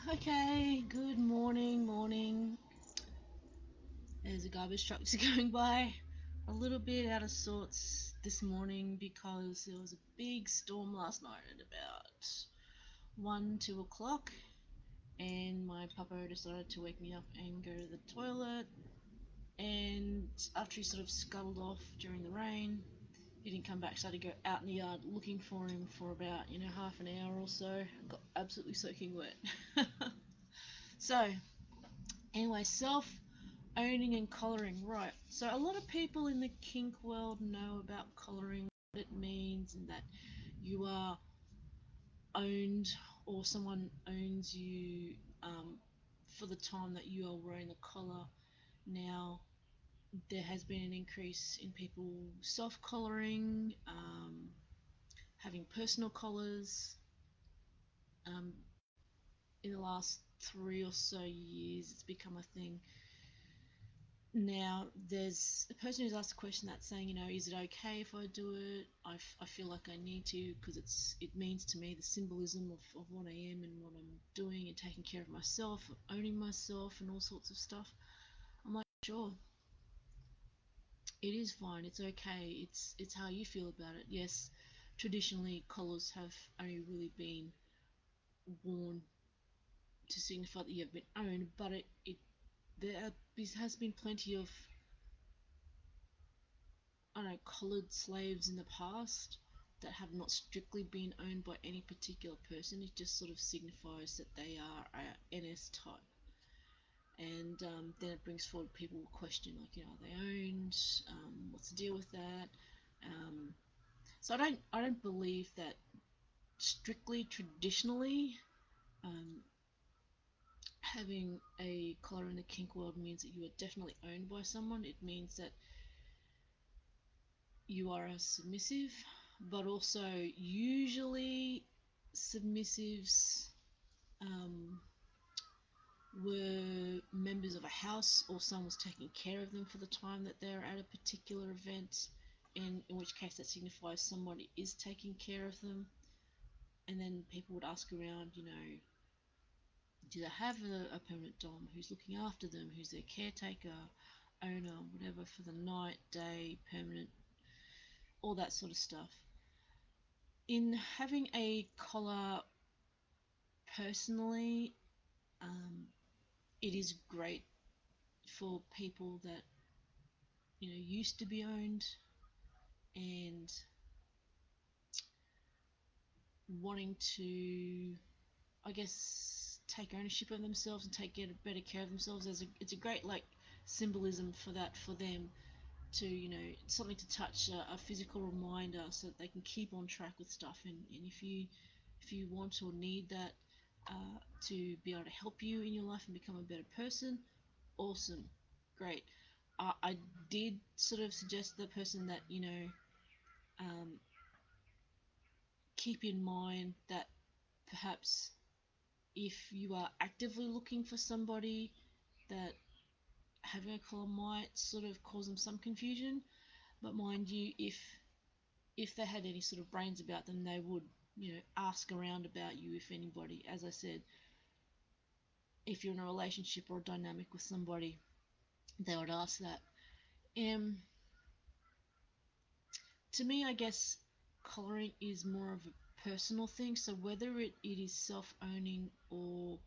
Okay, good morning. There's a garbage truck just going by. A little bit out of sorts this morning because there was a big storm last night at about 2 o'clock, and my papa decided to wake me up and go to the toilet. And after he sort of scuttled off during the rain, he didn't come back, so I had to go out in the yard looking for him for about, half an hour or so. Got absolutely soaking wet. So, anyway, self owning and collaring, right. So, a lot of people in the kink world know about collaring, what it means, and that you are owned or someone owns you for the time that you are wearing the collar. Now, there has been an increase in people self collaring, having personal collars. Um, in the last 3 or so years, it's become a thing. Now, there's a person who's asked a question that's saying, is it okay if I do it? I feel like I need to because it means to me the symbolism of what I am and what I'm doing and taking care of myself, owning myself, and all sorts of stuff. I'm like, sure, it is fine. It's okay. It's how you feel about it. Yes, traditionally collars have only really been worn to signify that you have been owned, but there has been plenty of, I don't know, collared slaves in the past that have not strictly been owned by any particular person. It just sort of signifies that they are a NS type. And then it brings forward people question like, are they owned? What's the deal with that? Um, so I don't believe that strictly traditionally um, having a collar in the kink world means that you are definitely owned by someone. It means that you are a submissive, but also usually submissives um, were members of a house or someone was taking care of them for the time that they're at a particular event, in which case that signifies somebody is taking care of them. And then people would ask around, do they have a permanent dom who's looking after them, who's their caretaker, owner, whatever, for the night, day, permanent, all that sort of stuff. In having a collar personally, it is great for people that used to be owned and wanting to, I guess, take ownership of themselves and get better care of themselves. It's a great like symbolism for that for them to something to touch a physical reminder so that they can keep on track with stuff. And if you want or need that to be able to help you in your life and become a better person, awesome, great. I did sort of suggest to the person that um, keep in mind that perhaps if you are actively looking for somebody, that having a collar might sort of cause them some confusion. But mind you, if they had any sort of brains about them, they would ask around about you. If anybody, as I said, if you're in a relationship or a dynamic with somebody, they would ask that. Um, to me, I guess collaring is more of a personal thing. So whether it is self-owning or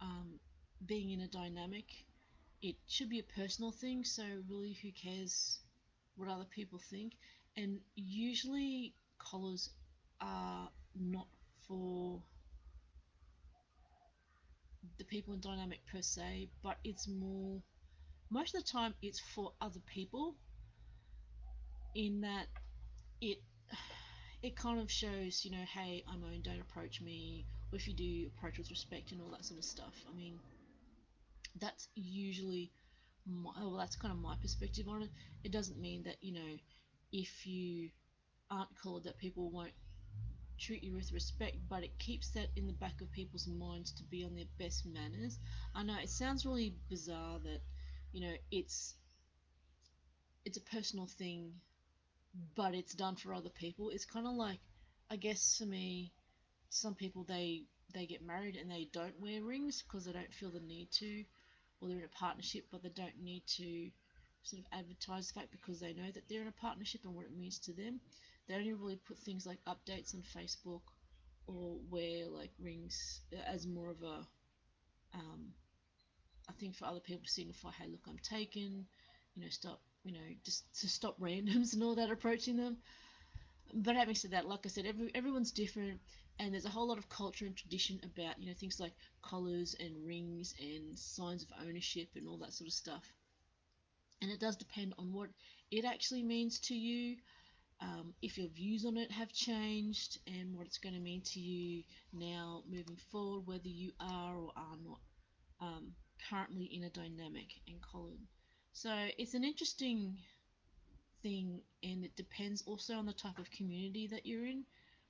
um, being in a dynamic, it should be a personal thing. So really, who cares what other people think? And usually, collars are not for the people in dynamic per se, but it's more, most of the time it's for other people, in that it it kind of shows, hey, I'm own, don't approach me, or if you do, approach with respect and all that sort of stuff. I mean, that's usually that's kind of my perspective on it. It doesn't mean that if you aren't collared that people won't treat you with respect, but it keeps that in the back of people's minds to be on their best manners. I know it sounds really bizarre that it's a personal thing, but it's done for other people. It's kind of like, I guess for me, some people, they get married and they don't wear rings because they don't feel the need to, or they're in a partnership but they don't need to sort of advertise the fact because they know that they're in a partnership and what it means to them. They only really put things like updates on Facebook or wear like rings as more of a thing for other people to signify, hey, look, I'm taken, stop, just to stop randoms and all that approaching them. But having said that, like I said, everyone's different, and there's a whole lot of culture and tradition about things like collars and rings and signs of ownership and all that sort of stuff. And it does depend on what it actually means to you, if your views on it have changed, and what it's going to mean to you now moving forward, whether you are or are not um, currently in a dynamic and collared. So it's an interesting thing, and it depends also on the type of community that you're in,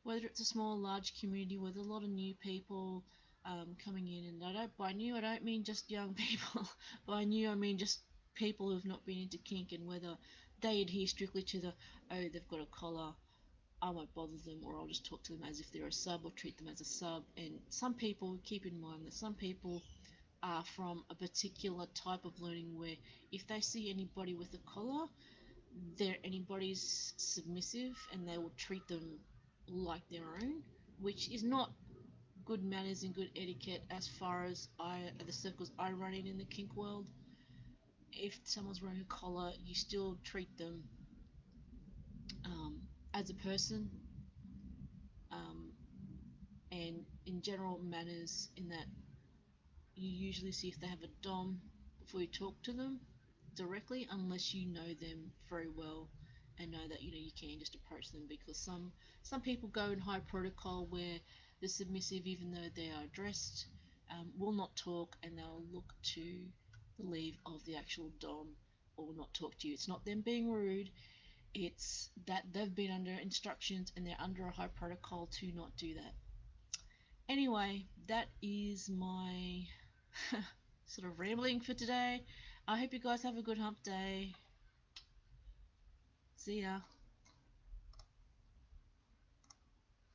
whether it's a small, large community with a lot of new people coming in. And by new, I don't mean just young people. By new, I mean just people who've not been into kink, and whether they adhere strictly to the, oh, they've got a collar, I won't bother them, or I'll just talk to them as if they're a sub or treat them as a sub. And some people, keep in mind that some people are from a particular type of learning where if they see anybody with a collar, they're anybody's submissive and they will treat them like their own, which is not good manners and good etiquette as far as the circles I run in the kink world. If someone's wearing a collar, you still treat them um, as a person, um, and in general manners, in that you usually see if they have a dom before you talk to them directly, unless you know them very well and know that you can just approach them, because some people go in high protocol where the submissive, even though they are dressed, will not talk, and they'll look to the leave of the actual dom, or not talk to you. It's not them being rude, it's that they've been under instructions and they're under a high protocol to not do that. Anyway, that is my sort of rambling for today. I hope you guys have a good hump day. See ya.